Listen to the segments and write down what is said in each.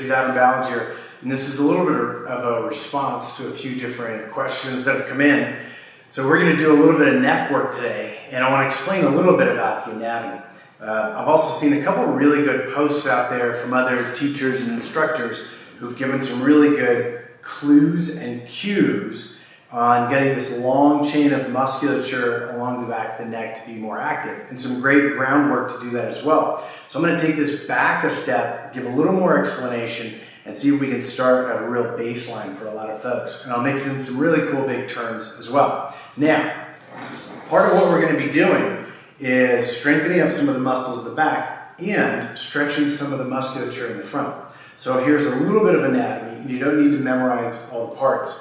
is Adam Ballinger, and this is a little bit of a response to a few different questions that have come in. So we're going to do a little bit of neck work today, and I want to explain a little bit about the anatomy. I've also seen a couple of really good posts out there from other teachers and instructors who've given some really good clues and cues on getting this long chain of musculature along the back of the neck to be more active, and some great groundwork to do that as well. So I'm going to take this back a step, give a little more explanation, and see if we can start at a real baseline for a lot of folks. And I'll mix in some really cool big terms as well. Now, part of what we're going to be doing is strengthening up some of the muscles of the back and stretching some of the musculature in the front. So here's a little bit of anatomy, and you don't need to memorize all the parts.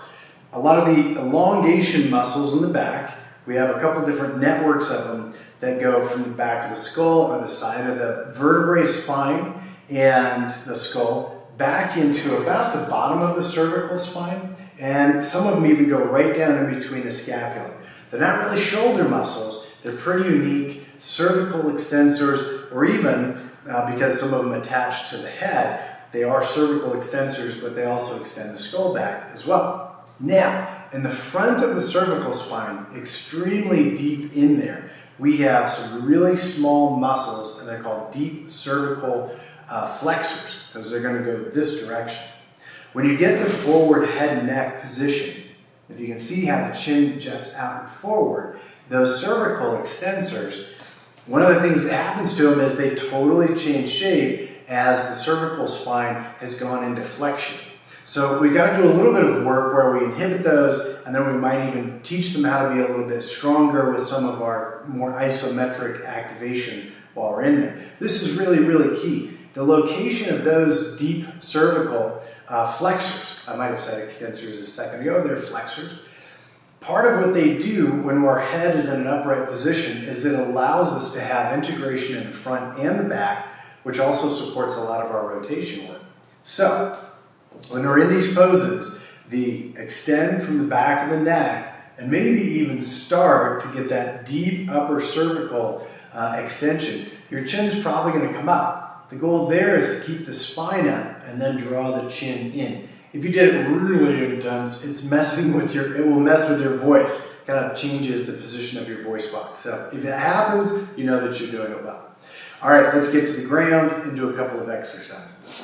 A lot of the elongation muscles in the back, we have a couple different networks of them that go from the back of the skull or the side of the vertebrae spine and the skull back into about the bottom of the cervical spine, and some of them even go right down in between the scapula. They're not really shoulder muscles, they're pretty unique cervical extensors, or even because some of them attach to the head, they are cervical extensors, but they also extend the skull back as well. Now, in the front of the cervical spine, extremely deep in there, we have some really small muscles, and they're called deep cervical flexors, because they're going to go this direction. When you get the forward head and neck position, if you can see how the chin juts out and forward, those cervical extensors, one of the things that happens to them is they totally change shape as the cervical spine has gone into flexion. So we've got to do a little bit of work where we inhibit those, and then we might even teach them how to be a little bit stronger with some of our more isometric activation while we're in there. This is really, really key. The location of those deep cervical flexors, I might have said extensors a second ago, they're flexors. Part of what they do when our head is in an upright position is it allows us to have integration in the front and the back, which also supports a lot of our rotation work. So, when we're in these poses, the extend from the back of the neck and maybe even start to get that deep upper cervical extension. Your chin's probably going to come up. The goal there is to keep the spine up and then draw the chin in. If you did it really intense, it will mess with your voice. Kind of changes the position of your voice box. So if it happens, you know that you're doing it well. All right, let's get to the ground and do a couple of exercises.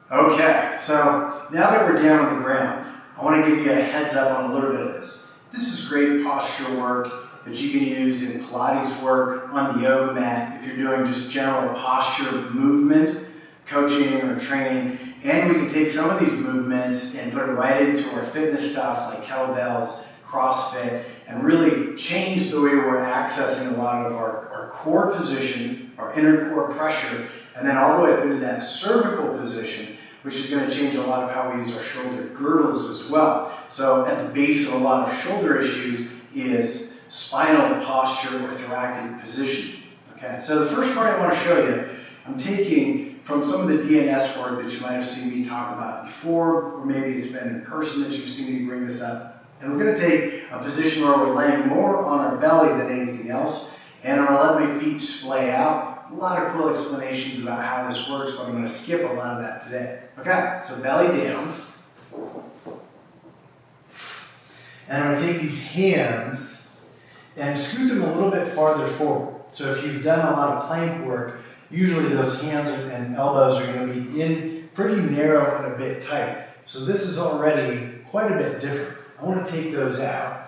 Okay, so now that we're down on the ground, I want to give you a heads up on a little bit of this. This is great posture work that you can use in Pilates work, on the yoga mat, if you're doing just general posture movement, coaching or training. And we can take some of these movements and put it right into our fitness stuff like kettlebells, CrossFit, and really change the way we're accessing a lot of our core position, our inner core pressure, and then all the way up into that cervical position, which is going to change a lot of how we use our shoulder girdles as well. So at the base of a lot of shoulder issues is spinal posture or thoracic position. Okay, so the first part I want to show you, I'm taking from some of the DNS work that you might have seen me talk about before, or maybe it's been in person that you've seen me bring this up. And we're going to take a position where we're laying more on our belly than anything else, and I'm going to let my feet splay out. A lot of cool explanations about how this works, but I'm going to skip a lot of that today. Okay, so belly down. And I'm going to take these hands and scoot them a little bit farther forward. So if you've done a lot of plank work, usually those hands and elbows are going to be in pretty narrow and a bit tight. So this is already quite a bit different. I want to take those out.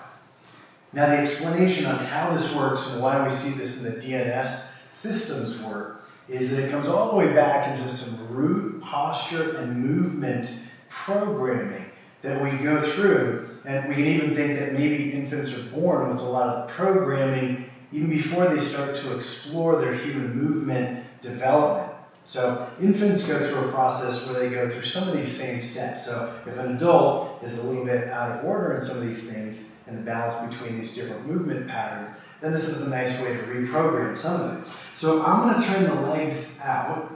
Now the explanation on how this works and why we see this in the DNS systems work is that it comes all the way back into some root posture and movement programming that we go through, and we can even think that maybe infants are born with a lot of programming even before they start to explore their human movement development. So infants go through a process where they go through some of these same steps. So if an adult is a little bit out of order in some of these things and the balance between these different movement patterns, then this is a nice way to reprogram some of it. So I'm going to turn the legs out,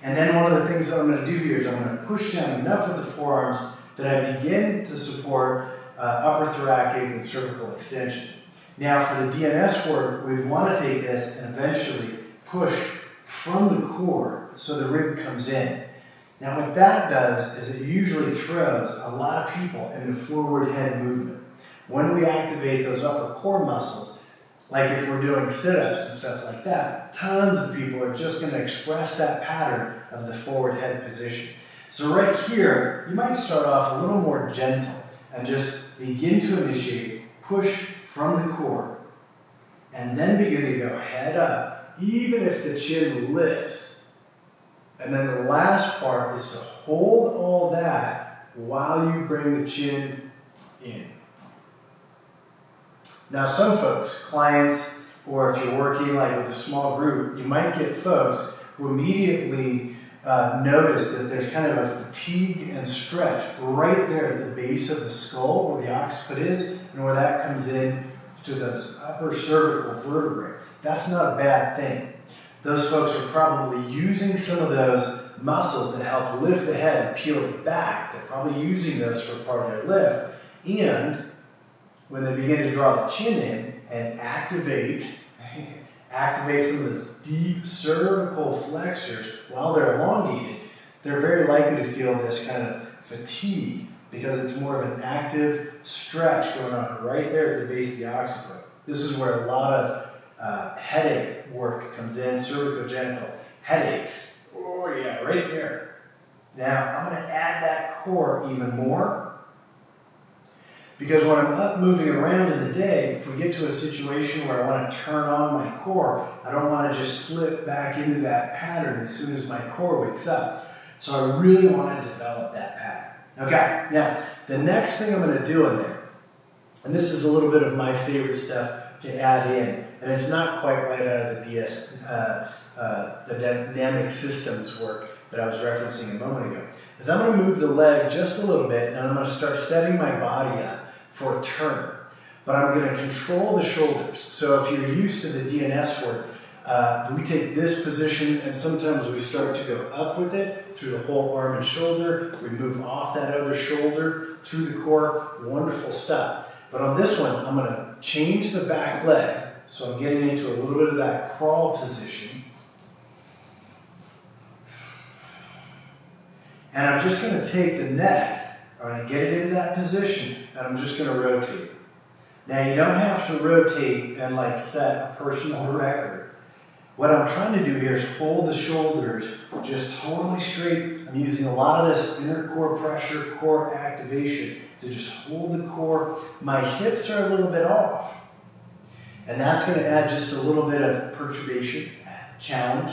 and then one of the things that I'm going to do here is I'm going to push down enough of the forearms that I begin to support upper thoracic and cervical extension. Now for the DNS work, we want to take this and eventually push from the core so the rib comes in. Now what that does is it usually throws a lot of people into forward head movement. When we activate those upper core muscles, like if we're doing sit-ups and stuff like that, tons of people are just going to express that pattern of the forward head position. So right here, you might start off a little more gentle and just begin to initiate, push from the core, and then begin to go head up, even if the chin lifts. And then the last part is to hold all that while you bring the chin in. Now some folks, clients, or if you're working like with a small group, you might get folks who immediately notice that there's kind of a fatigue and stretch right there at the base of the skull where the occiput is and where that comes in to those upper cervical vertebrae. That's not a bad thing. Those folks are probably using some of those muscles to help lift the head and peel it back. They're probably using those for part of their lift. And when they begin to draw the chin in and activate some of those deep cervical flexors while they're elongated, they're very likely to feel this kind of fatigue because it's more of an active stretch going on right there at the base of the occiput. This is where a lot of headache work comes in, cervicogenital headaches. Oh yeah, right there. Now I'm going to add that core even more, because when I'm up moving around in the day, if we get to a situation where I want to turn on my core, I don't want to just slip back into that pattern as soon as my core wakes up. So I really want to develop that pattern. Okay, now the next thing I'm going to do in there, and this is a little bit of my favorite stuff to add in, and it's not quite right out of the dynamic systems work that I was referencing a moment ago, is I'm going to move the leg just a little bit, and I'm going to start setting my body up for a turn. But I'm going to control the shoulders. So if you're used to the DNS work, we take this position and sometimes we start to go up with it through the whole arm and shoulder. We move off that other shoulder through the core. Wonderful stuff. But on this one, I'm going to change the back leg. So I'm getting into a little bit of that crawl position. And I'm just going to take the neck, I'm going to get it into that position, and I'm just going to rotate. Now you don't have to rotate and like set a personal record. What I'm trying to do here is hold the shoulders just totally straight. I'm using a lot of this inner core pressure, core activation to just hold the core. My hips are a little bit off. And that's going to add just a little bit of perturbation, challenge.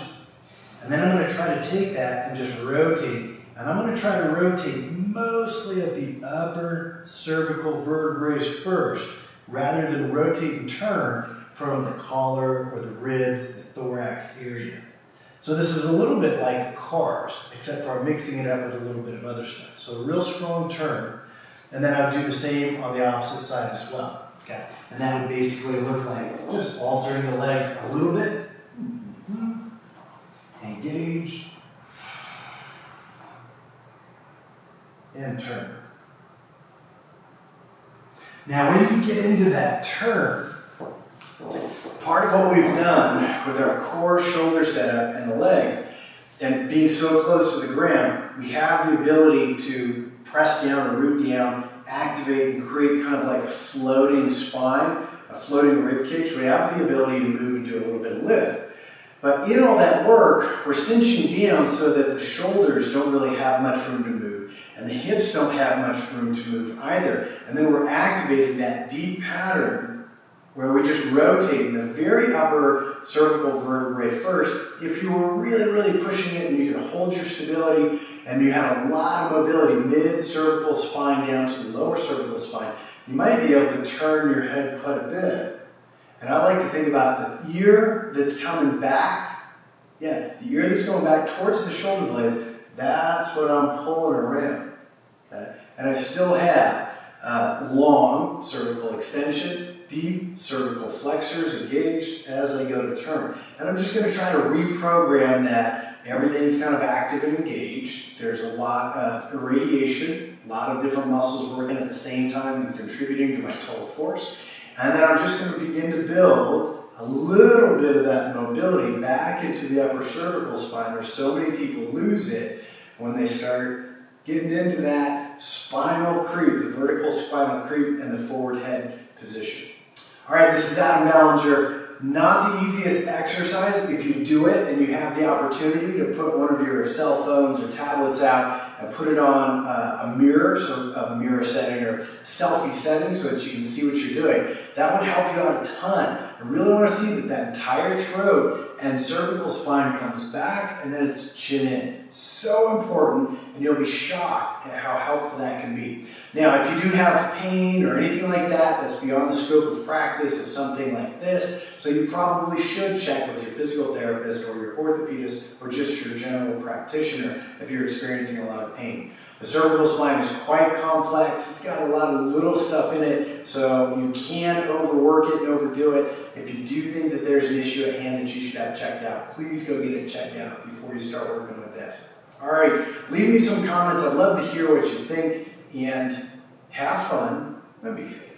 And then I'm going to try to take that and just rotate. And I'm going to try to rotate mostly at the upper cervical vertebrae first, rather than rotate and turn from the collar or the ribs, the thorax area. So this is a little bit like cars, except for I'm mixing it up with a little bit of other stuff. So a real strong turn. And then I would do the same on the opposite side as well. Okay? And that would basically look like just altering the legs a little bit. Engage. And turn. Now when you get into that turn, part of what we've done with our core shoulder setup and the legs, and being so close to the ground, we have the ability to press down or root down, activate and create kind of like a floating spine, a floating rib cage. So we have the ability to move and do a little bit of lift. But in all that work, we're cinching down so that the shoulders don't really have much room to move, and the hips don't have much room to move either. And then we're activating that deep pattern where we just rotate the very upper cervical vertebrae first. If you were really, really pushing it and you can hold your stability and you have a lot of mobility mid-cervical spine down to the lower cervical spine, you might be able to turn your head quite a bit. And I like to think about the ear that's coming back. Yeah, the ear that's going back towards the shoulder blades, that's what I'm pulling around. Okay? And I still have long cervical extension, deep cervical flexors engaged as I go to turn. And I'm just going to try to reprogram that. Everything's kind of active and engaged. There's a lot of irradiation, a lot of different muscles working at the same time and contributing to my total force. And then I'm just going to begin to build a little bit of that mobility back into the upper cervical spine where so many people lose it when they start getting into that spinal creep, the vertical spinal creep and the forward head position. All right, this is Adam Ballinger. Not the easiest exercise. If you do it and you have the opportunity to put one of your cell phones or tablets out and put it on a mirror, so a mirror setting or selfie setting so that you can see what you're doing, that would help you out a ton. I really want to see that entire throat and cervical spine comes back and then it's chin in. So important, and you'll be shocked at how helpful that can be. Now, if you do have pain or anything like that that's beyond the scope of practice of something like this, so you probably should check with your physical therapist or your orthopedist or just your general practitioner if you're experiencing a lot of pain. The cervical spine is quite complex. It's got a lot of little stuff in it, so you can overwork it and overdo it. If you do think that there's an issue at hand that you should have checked out, please go get it checked out before you start working with this. All right, leave me some comments. I'd love to hear what you think, and have fun and be safe.